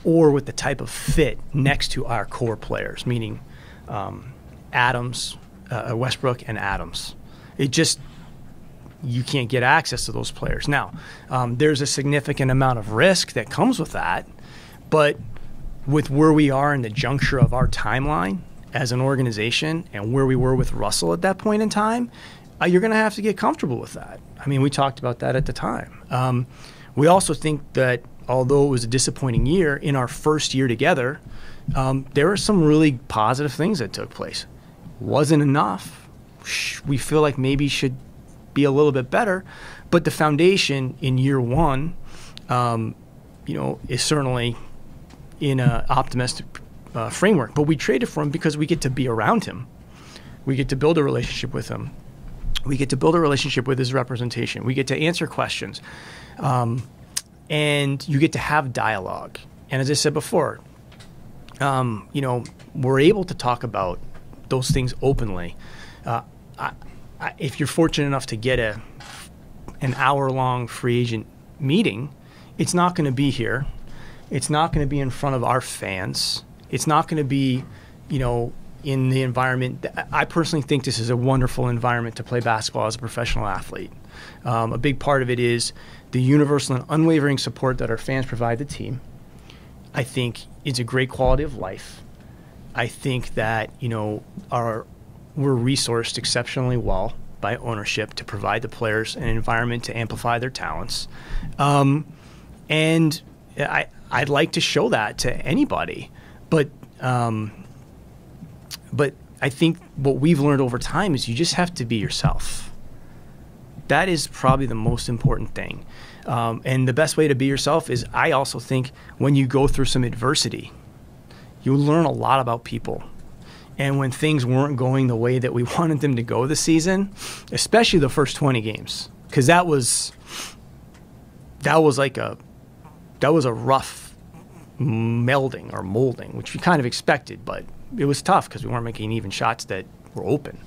or with the type of fit next to our core players, meaning Adams, Westbrook and Adams. You can't get access to those players. Now, there's a significant amount of risk that comes with that, but with where we are in the juncture of our timeline as an organization and where we were with Russell at that point in time, you're going to have to get comfortable with that. I mean, we talked about that at the time. We also think that although it was a disappointing year, in our first year together, there were some really positive things that took place. Wasn't enough. We feel like maybe should be a little bit better, but the foundation in year one, is certainly in an optimistic framework. But we traded for him because we get to be around him. We get to build a relationship with him. We get to build a relationship with his representation. We get to answer questions, and you get to have dialogue. And as I said before, we're able to talk about those things openly. If you're fortunate enough to get an hour-long free agent meeting, it's not going to be here. It's not going to be in front of our fans. It's not going to be, in the environment. I personally think this is a wonderful environment to play basketball as a professional athlete. A big part of it is the universal and unwavering support that our fans provide the team. I think it's a great quality of life. I think that, we're resourced exceptionally well by ownership to provide the players an environment to amplify their talents. And I'd like to show that to anybody. But I think what we've learned over time is you just have to be yourself. That is probably the most important thing. And the best way to be yourself is, I also think, when you go through some adversity, you learn a lot about people. And when things weren't going the way that we wanted them to go this season, especially the first 20 games, because that was a rough melding or molding, which we kind of expected, but it was tough because we weren't making even shots that were open.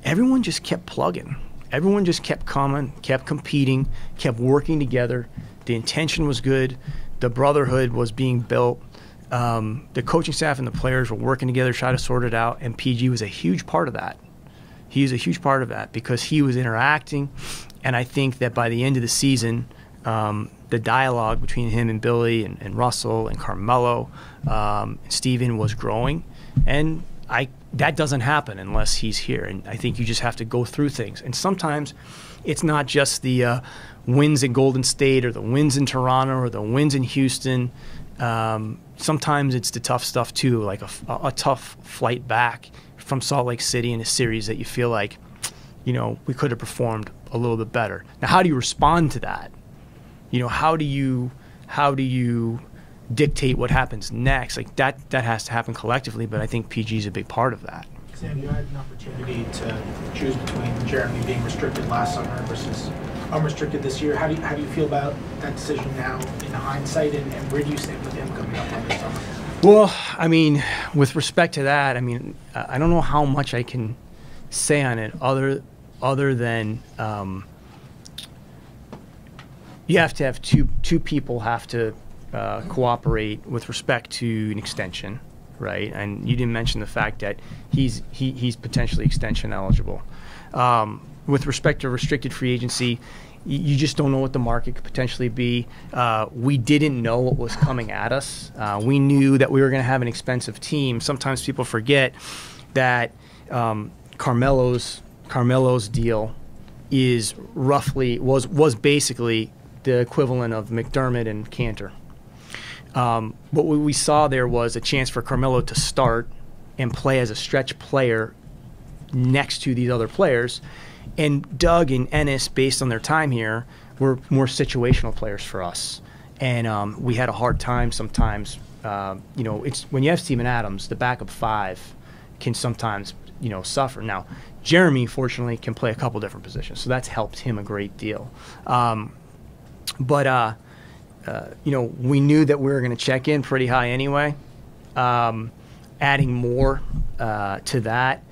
Everyone just kept plugging. Everyone just kept coming, kept competing, kept working together. The intention was good. The brotherhood was being built. The coaching staff and the players were working together, trying to sort it out, and PG was a huge part of that. He was a huge part of that because he was interacting, and I think that by the end of the season, the dialogue between him and Billy and Russell and Carmelo, Steven was growing, and that doesn't happen unless he's here. And I think you just have to go through things. And sometimes it's not just the wins in Golden State or the wins in Toronto or the wins in Houston. Sometimes it's the tough stuff too, like a tough flight back from Salt Lake City in a series that you feel like, we could have performed a little bit better. Now, how do you respond to that? How do you dictate what happens next? Like that has to happen collectively, but I think PG is a big part of that. Sam, you had an opportunity to choose between Jeremy being restricted last summer versus unrestricted this year. How do you feel about that decision now in hindsight, and where do you stand with him coming up on this summer? Well, I mean, with respect to that, I mean, I don't know how much I can say on it other than you have to have two people have to cooperate with respect to an extension, right? And you didn't mention the fact that he's potentially extension eligible. With respect to restricted free agency, you just don't know what the market could potentially be. We didn't know what was coming at us. We knew that we were going to have an expensive team. Sometimes people forget that Carmelo's deal is was basically the equivalent of McDermott and Cantor. What we saw there was a chance for Carmelo to start and play as a stretch player next to these other players. And Doug and Ennis, based on their time here, were more situational players for us. And we had a hard time sometimes. It's when you have Steven Adams, the backup five can sometimes, suffer. Now, Jeremy, fortunately, can play a couple different positions, so that's helped him a great deal. But we knew that we were going to check in pretty high anyway. Adding more to that,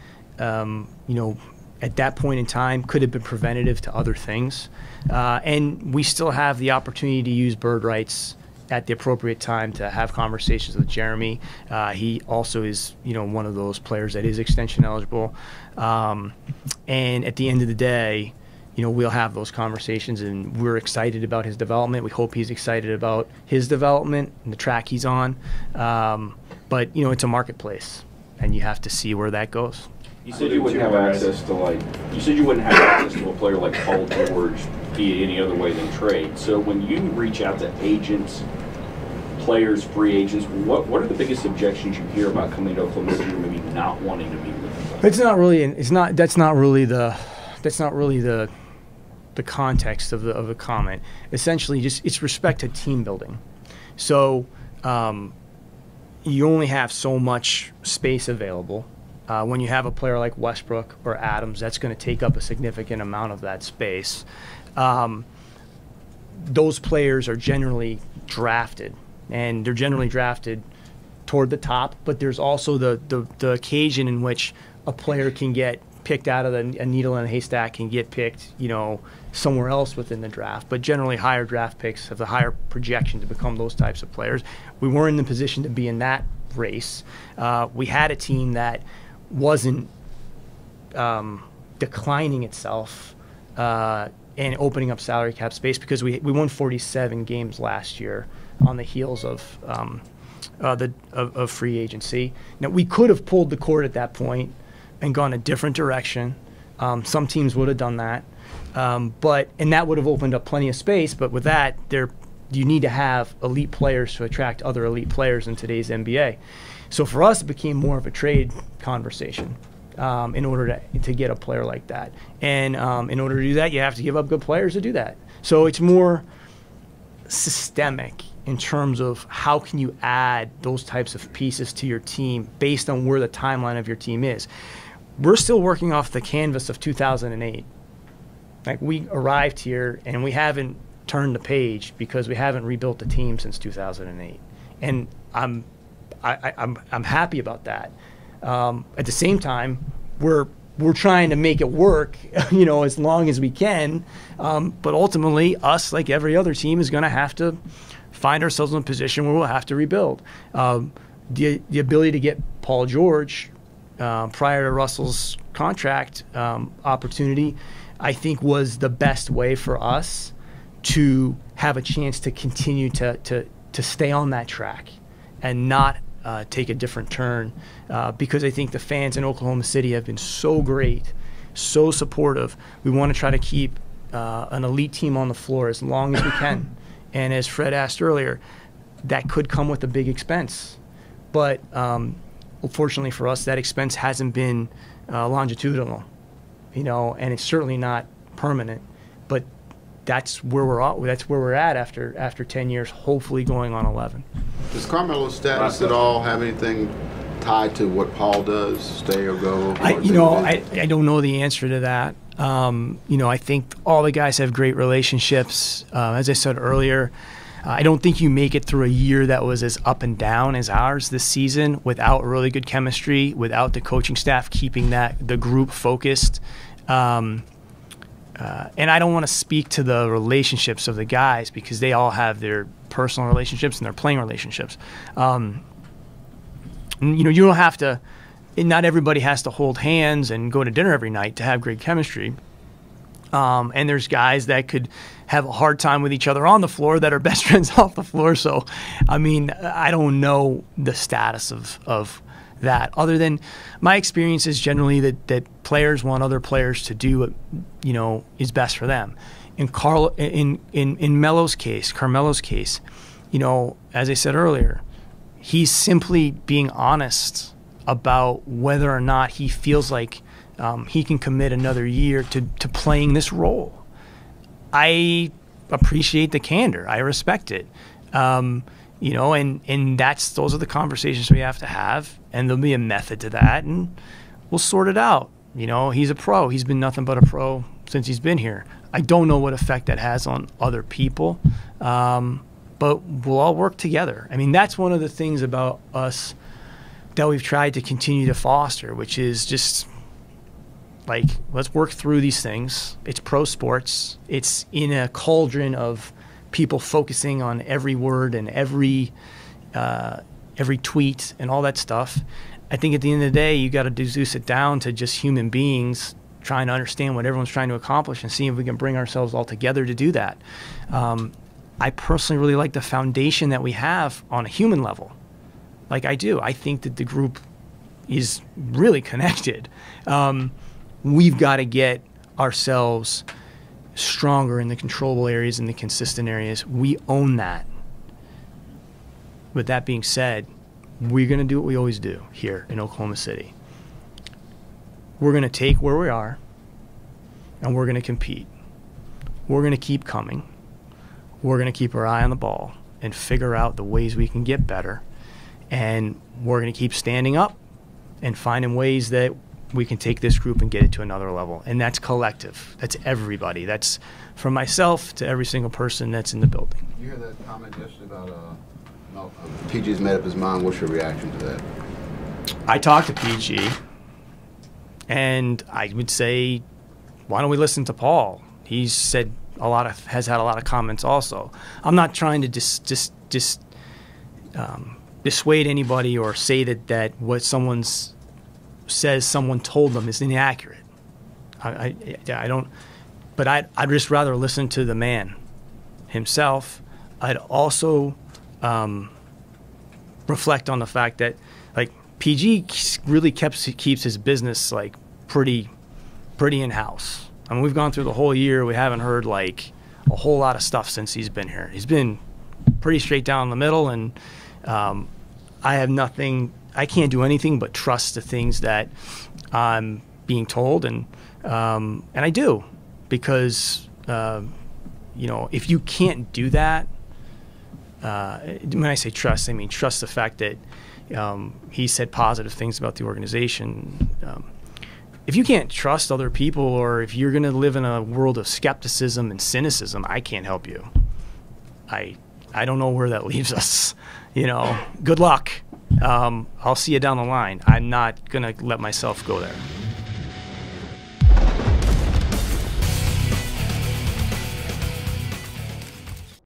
at that point in time could have been preventative to other things. And we still have the opportunity to use bird rights at the appropriate time to have conversations with Jeremy. He also is, one of those players that is extension eligible. And at the end of the day, we'll have those conversations, and we're excited about his development. We hope he's excited about his development and the track he's on. But, it's a marketplace, and you have to see where that goes. You said you wouldn't have access to a player like Paul George via any other way than trade. So when you reach out to agents, players, free agents, what are the biggest objections you hear about coming to Oklahoma City or maybe not wanting to meet with them? That's not really the context of the comment. Essentially, just it's respect to team building. So you only have so much space available. When you have a player like Westbrook or Adams, that's going to take up a significant amount of that space. Those players are generally drafted, and they're generally drafted toward the top, but there's also the occasion in which a player can get picked out of a needle in a haystack and get picked, somewhere else within the draft. But generally, higher draft picks have the higher projection to become those types of players. We weren't in the position to be in that race. We had a team that wasn't declining itself and opening up salary cap space because we won 47 games last year on the heels of free agency. Now, we could have pulled the cord at that point and gone a different direction. Some teams would have done that, and that would have opened up plenty of space. But with that, you need to have elite players to attract other elite players in today's NBA. So for us, it became more of a trade conversation. in order to get a player like that. And in order to do that, you have to give up good players to do that. So it's more systemic in terms of how can you add those types of pieces to your team based on where the timeline of your team is. We're still working off the canvas of 2008. Like, we arrived here and we haven't turned the page because we haven't rebuilt the team since 2008. And I'm happy about that. At the same time, we're trying to make it work, as long as we can. But ultimately, us, like every other team, is going to have to find ourselves in a position where we'll have to rebuild. The ability to get Paul George prior to Russell's contract opportunity, I think, was the best way for us to have a chance to continue to stay on that track and not take a different turn, because I think the fans in Oklahoma City have been so great, so supportive. We want to try to keep an elite team on the floor as long as we can. And as Fred asked earlier, that could come with a big expense. But unfortunately for us, that expense hasn't been longitudinal, and it's certainly not permanent. But that's where we're at after 10 years, hopefully going on 11. Does Carmelo's status at all have anything tied to what Paul does, stay or go? I don't know the answer to that. I think all the guys have great relationships. As I said earlier, I don't think you make it through a year that was as up and down as ours this season without really good chemistry, without the coaching staff keeping the group focused. And I don't want to speak to the relationships of the guys because they all have their personal relationships and their playing relationships. You don't have to. Not everybody has to hold hands and go to dinner every night to have great chemistry. And there's guys that could have a hard time with each other on the floor that are best friends off the floor. So, I don't know the status of that, other than my experience is generally that players want other players to do what is best for them. In Carmelo's case, as I said earlier, he's simply being honest about whether or not he feels like he can commit another year to playing this role. I appreciate the candor. I respect it. And those are the conversations we have to have, and there'll be a method to that, and we'll sort it out. He's a pro. He's been nothing but a pro since he's been here. I don't know what effect that has on other people, but we'll all work together. That's one of the things about us that we've tried to continue to foster, which is just like, let's work through these things. It's pro sports. It's in a cauldron of people focusing on every word and every tweet and all that stuff. I think at the end of the day, you got to reduce it down to just human beings trying to understand what everyone's trying to accomplish and see if we can bring ourselves all together to do that. I personally really like the foundation that we have on a human level. Like, I do. I think that the group is really connected. We've got to get ourselves stronger in the controllable areas and the consistent areas. We own that. With that being said, we're going to do what we always do here in Oklahoma City. We're going to take where we are, and we're going to compete. We're going to keep coming. We're going to keep our eye on the ball and figure out the ways we can get better. And we're going to keep standing up and finding ways that we can take this group and get it to another level. And that's collective. That's everybody. That's from myself to every single person that's in the building. You hear that comment yesterday about PG's made up his mind. What's your reaction to that? I talked to PG, and I would say, why don't we listen to Paul? He's said has had a lot of comments also. I'm not trying to dissuade anybody or say that what someone says someone told them is inaccurate. I don't, but I'd just rather listen to the man himself. I'd also reflect on the fact that, like, PG really keeps his business like pretty in house. We've gone through the whole year. We haven't heard like a whole lot of stuff since he's been here. He's been pretty straight down the middle, and I have nothing I can't do anything but trust the things that I'm being told, and I do, because if you can't do that, when I say trust, I mean trust the fact that he said positive things about the organization. If you can't trust other people, or if you're going to live in a world of skepticism and cynicism, I can't help you. I don't know where that leaves us. Good luck. I'll see you down the line. I'm not going to let myself go there.